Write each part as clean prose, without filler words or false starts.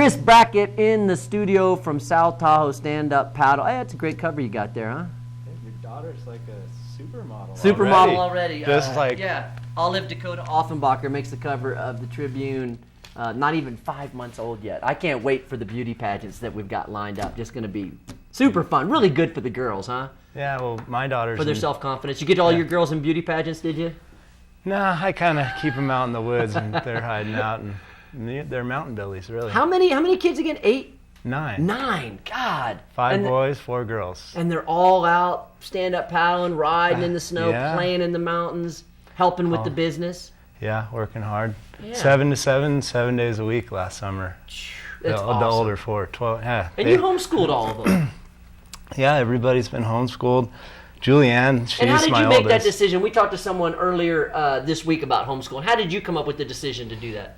Chris Brackett in the studio from South Tahoe Stand-Up Paddle. Hey, that's a great cover you got there, huh? Your daughter's like a supermodel. Supermodel already. Just like... Yeah, Olive Dakota Offenbacher makes the cover of the Tribune. Not even 5 months old yet. I can't wait for the beauty pageants that we've got lined up. Just going to be super fun. Really good for the girls, huh? Yeah, well, my daughter's... For their self-confidence. You get all your girls in beauty pageants, did you? Nah, I kind of keep them out in the woods, and they're hiding out, and they're mountain billies, really. How many kids again? 8? 9. 9. God. 5 boys, 4 girls. And they're all out stand-up paddling, riding in the snow, playing in the mountains, helping with the business. Yeah, working hard. Yeah. 7 to 7, 7 days a week last summer. That's the awesome. older 4, 12. Yeah. And you homeschooled all of them. Yeah, everybody's been homeschooled. Julianne, she's my oldest. And how did you make that decision? We talked to someone earlier this week about homeschooling. How did you come up with the decision to do that?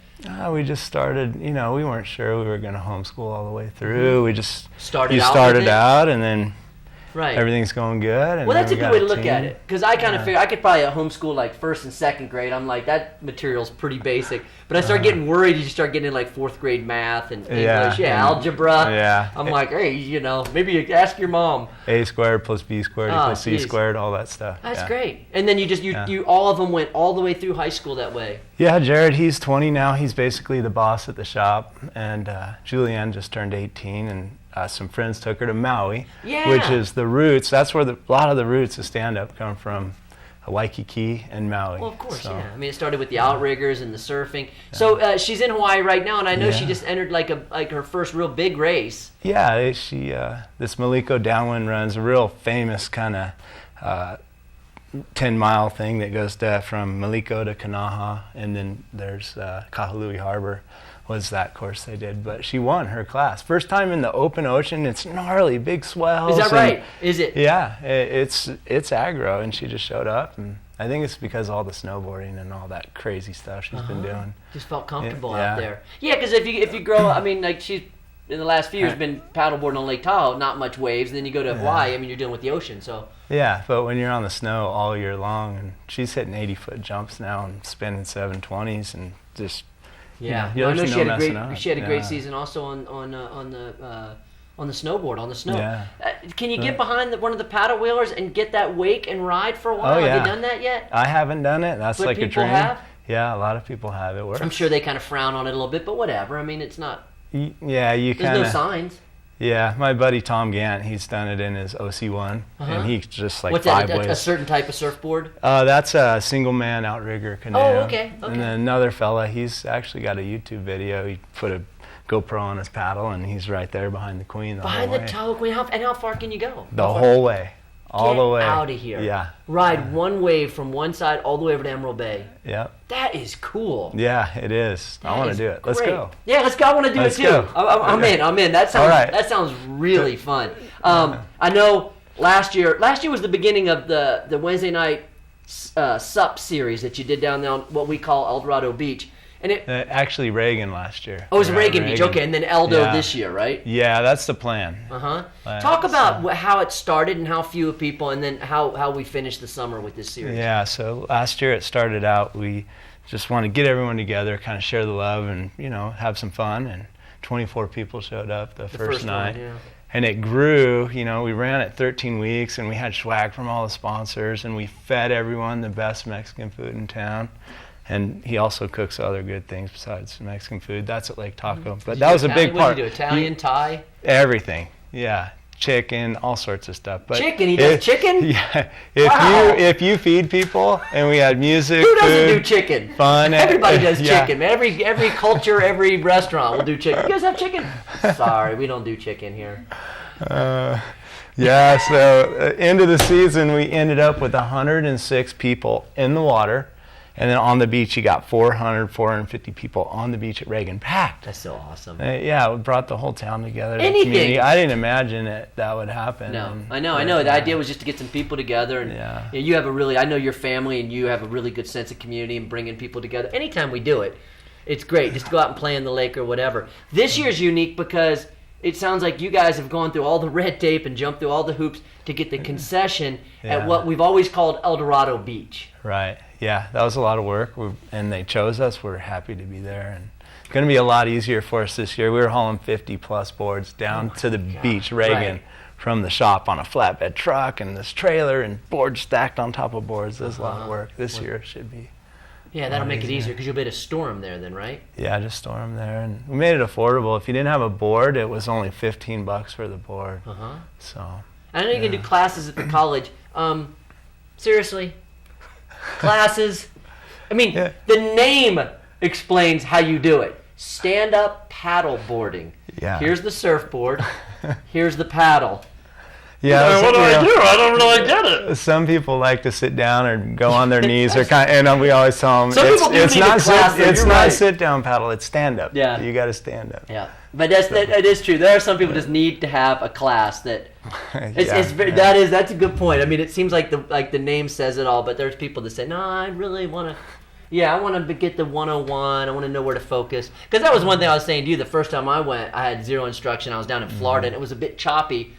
We just started, we weren't sure we were going to homeschool all the way through. Mm-hmm. We just started out and then right. Everything's going good. And well, that's a good way to look team. at it. Because I kind of figure I could probably homeschool like 1st and 2nd grade. I'm like, that material's pretty basic. But I start getting worried. You start getting in like 4th grade math and English, algebra. Yeah. I'm like, hey, maybe you ask your mom. A squared plus B squared equals C squared, all that stuff. That's great. And then you all of them went all the way through high school that way. Yeah, Jared, he's 20 now. He's basically the boss at the shop. And Julianne just turned 18, and some friends took her to Maui, which is the roots. That's where a lot of the roots of stand-up come from, Waikiki and Maui. Well, of course, yeah. I mean, it started with the outriggers and the surfing. Yeah. So she's in Hawaii right now, and I know she just entered like her first real big race. Yeah, she this Maliko downwind run's a real famous kind of 10-mile thing that goes from Maliko to Kanaha, and then there's Kahului Harbor. Was that course they did, but she won her class. First time in the open ocean. It's gnarly, big swells. Is that right? Is it? Yeah, it's aggro, and she just showed up, and I think it's because of all the snowboarding and all that crazy stuff she's been doing. Just felt comfortable out there. Yeah, because if you grow up, I mean, like she's in the last few years been paddleboarding on Lake Tahoe, not much waves, and then you go to Hawaii. I mean, you're dealing with the ocean, so. Yeah, but when you're on the snow all year long, and she's hitting 80-foot jumps now and spinning 720s, and just. Yeah, I know she had a great season also on the snowboard, on the snow. Yeah. Can you get behind one of the paddle wheelers and get that wake and ride for a while? Oh, yeah. Have you done that yet? I haven't done it. That's like a dream. Have? Yeah, a lot of people have. It works. I'm sure they kind of frown on it a little bit, but whatever. I mean, it's not. Yeah, you kind of. There's no signs. Yeah, my buddy Tom Gant, he's done it in his OC1, and he's just like What's 5 that, ways. a certain type of surfboard? That's a single man outrigger canoe. Oh, okay. And then another fella, he's actually got a YouTube video. He put a GoPro on his paddle, and he's right there behind the Queen the whole way. Behind the Tahoe Queen? How far can you go? The whole way. All the way. Get out of here. Yeah. Ride one wave from one side all the way over to Emerald Bay. Yep. That is cool. Yeah, it is. I want to do it. Let's go. Yeah, let's go. I want to do it too. I'm in. That sounds really fun. I know last year was the beginning of the Wednesday night SUP series that you did down there on what we call El Dorado Beach. And actually Reagan last year. Oh, it was Reagan Beach. Okay, and then Eldo this year, right? Yeah, that's the plan. Talk about how it started and how few people, and then how we finished the summer with this series. Yeah, so last year it started out, we just want to get everyone together, kind of share the love and, have some fun. And 24 people showed up the first night. And it grew, we ran it 13 weeks, and we had swag from all the sponsors, and we fed everyone the best Mexican food in town. And he also cooks other good things besides Mexican food. That's at Lake Taco. But that was a big part. What did you do? Italian, Thai? Everything. Yeah. Chicken, all sorts of stuff. But chicken? He does chicken? Yeah. If you feed people, and we had music, who doesn't food, do chicken? Fun. Everybody does chicken, man. Every culture, every restaurant will do chicken. You guys have chicken? Sorry, we don't do chicken here. Yeah. So end of the season, we ended up with 106 people in the water. And then on the beach, you got 450 people on the beach at Reagan, packed. That's so awesome. Yeah, it brought the whole town together. Anything. The community. I didn't imagine that would happen. No, I know. The idea was just to get some people together. And you have I know your family, and you have a really good sense of community and bringing people together. Anytime we do it, it's great. Just to go out and play in the lake or whatever. This year's unique because it sounds like you guys have gone through all the red tape and jumped through all the hoops to get the concession at what we've always called El Dorado Beach. Right. Yeah, that was a lot of work, and they chose us. We're happy to be there, and going to be a lot easier for us this year. We were hauling 50-plus boards down to the beach, Reagan, from the shop on a flatbed truck and this trailer and boards stacked on top of boards. There's a lot of work. This year it should be. Yeah, that'll make it easier because you'll be able to store them there then, right? Yeah, just store them there. And we made it affordable. If you didn't have a board, it was only $15 for the board. So. I know you can do classes at the college. Seriously? Classes? I mean, the name explains how you do it. Stand-up paddle boarding. Yeah. Here's the surfboard. Here's the paddle. Yeah. What do I do? I don't really get it. Some people like to sit down or go on their knees, and we always tell them it's not sit-down paddle. It's stand-up. Yeah. You got to stand up. Yeah. But that is true. There are some people just need to have a class that. That's a good point. I mean, it seems like the name says it all, but there's people that say, no, I really want to. Yeah, I want to get the 101. I want to know where to focus. Because that was one thing I was saying to you. The first time I went, I had zero instruction. I was down in Florida, and it was a bit choppy.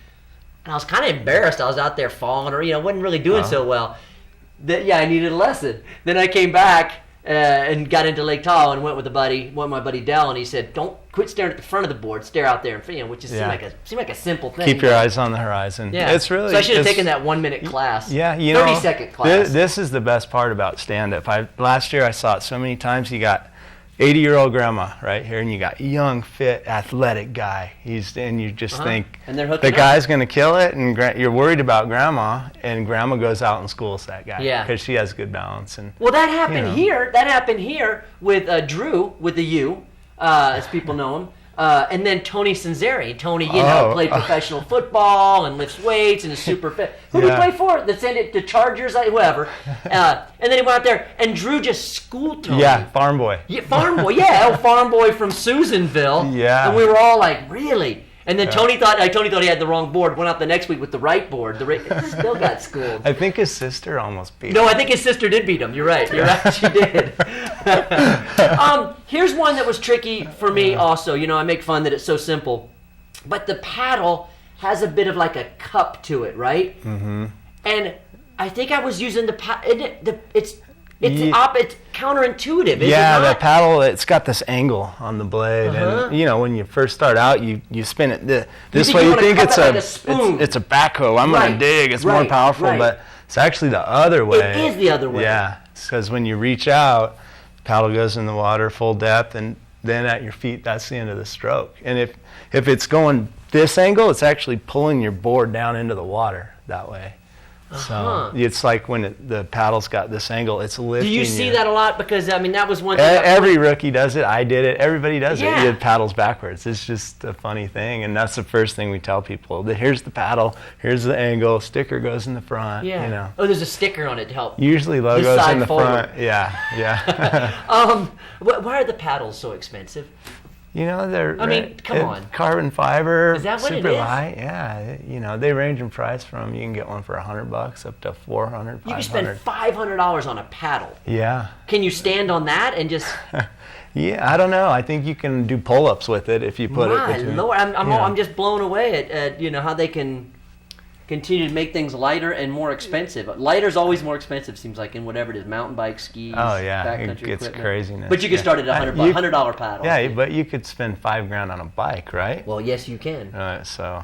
And I was kind of embarrassed. I was out there falling, or wasn't really doing so well. I needed a lesson. Then I came back and got into Lake Tahoe and went with my buddy Dell, and he said, "Don't quit staring at the front of the board. Stare out there, and which seemed like a simple thing. Keep your eyes on the horizon. Yeah, it's really. So I should have taken that 1-minute class. Yeah, 30-second class. This is the best part about stand-up. Last year I saw it so many times. You got 80-year-old grandma right here, and you got young, fit, athletic guy. And you just think and they're the guy's going to kill it, and you're worried about grandma, and grandma goes out and schools that guy because she has good balance. And well, that happened here. That happened here with Drew, with the U, as people know him. And then Tony Sanzeri. Tony, played professional football and lifts weights and is super fit. Who did he play for? They sent it to Chargers, whoever. And then he went out there, and Drew just schooled Tony. Yeah, farm boy. Yeah, farm boy. Yeah, farm boy from Susanville. Yeah. And we were all like, really? And then Tony thought he had the wrong board. Went out the next week with the right board. Still got schooled. I think his sister almost beat him. No, I think his sister did beat him. You're right. She did. Here's one that was tricky for me also. I make fun that it's so simple. But the paddle has a bit of like a cup to it, right? Mm-hmm. And I think I was using the paddle. It's counterintuitive, is it not? The paddle, it's got this angle on the blade, and when you first start out, you spin it this way. You think it's a backhoe. I'm going to dig. It's more powerful, but it's actually the other way. It is the other way. Yeah, because when you reach out, the paddle goes in the water full depth, and then at your feet, that's the end of the stroke. And if it's going this angle, it's actually pulling your board down into the water that way. So it's like when the paddle's got this angle, it's lifting. Do you see that a lot? Because that was one thing. Every rookie does it. I did it. Everybody does it. You paddles backwards. It's just a funny thing, and that's the first thing we tell people. That here's the paddle, here's the angle. Sticker goes in the front. Yeah. Oh, there's a sticker on it to help. Usually logos in the front. Yeah. Why are the paddles so expensive? They're. Come on. Carbon fiber. Is that what super it is? light. Yeah. They range in price from you can get one for $100 up to $400, $500. You can spend $500 on a paddle. Yeah. Can you stand on that and just? Yeah, I don't know. I think you can do pull-ups with it if you put it between. Lord, I'm just blown away at how they can continue to make things lighter and more expensive. Lighter's always more expensive, seems like, in whatever it is, mountain bike, skis, backcountry it's equipment. Craziness. But you can start at $100 paddle. Yeah, but you could spend $5,000 on a bike, right? Well, yes, you can. So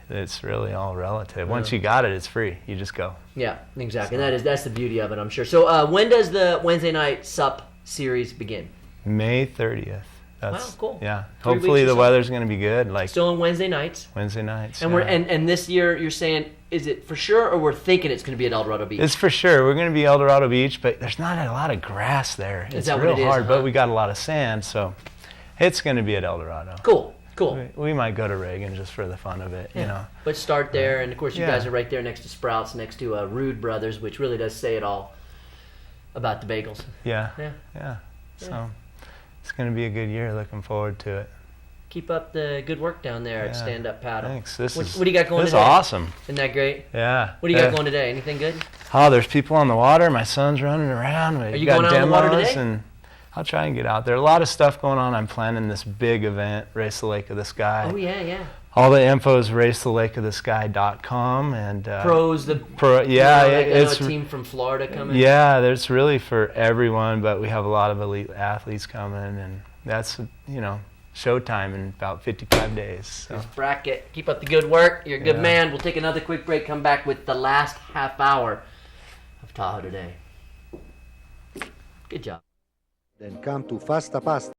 it's really all relative. Once you got it, it's free. You just go. Yeah, exactly. So. And that's the beauty of it, I'm sure. So when does the Wednesday night SUP series begin? May 30th. Wow, cool. Yeah. Hopefully the weather's going to be good. Still on Wednesday nights. And we're and this year you're saying, is it for sure, or we're thinking it's going to be at El Dorado Beach? It's for sure. We're going to be El Dorado Beach, but there's not a lot of grass there. It's real hard, but we got a lot of sand, so it's going to be at El Dorado. Cool. We might go to Reagan just for the fun of it, But start there, and of course you guys are right there next to Sprouts, next to Rude Brothers, which really does say it all about the bagels. Yeah. So. It's going to be a good year. Looking forward to it. Keep up the good work down there at Stand Up Paddle. Thanks. What do you got going today? This is awesome. Isn't that great? Yeah. What do you got going today? Anything good? Oh, there's people on the water. My son's running around. Are you going out on the water today? And I'll try and get out there. A lot of stuff going on. I'm planning this big event, Race the Lake of the Sky. Oh, yeah. All the info is racethelakeofthesky.com and pros. It's a team from Florida coming. Yeah, there's really for everyone, but we have a lot of elite athletes coming, and that's, you know, showtime in about 55 days. So. Chris Brackett, keep up the good work. You're a good man. We'll take another quick break, come back with the last half hour of Tahoe Today. Good job. Then come to Fasta Pasta.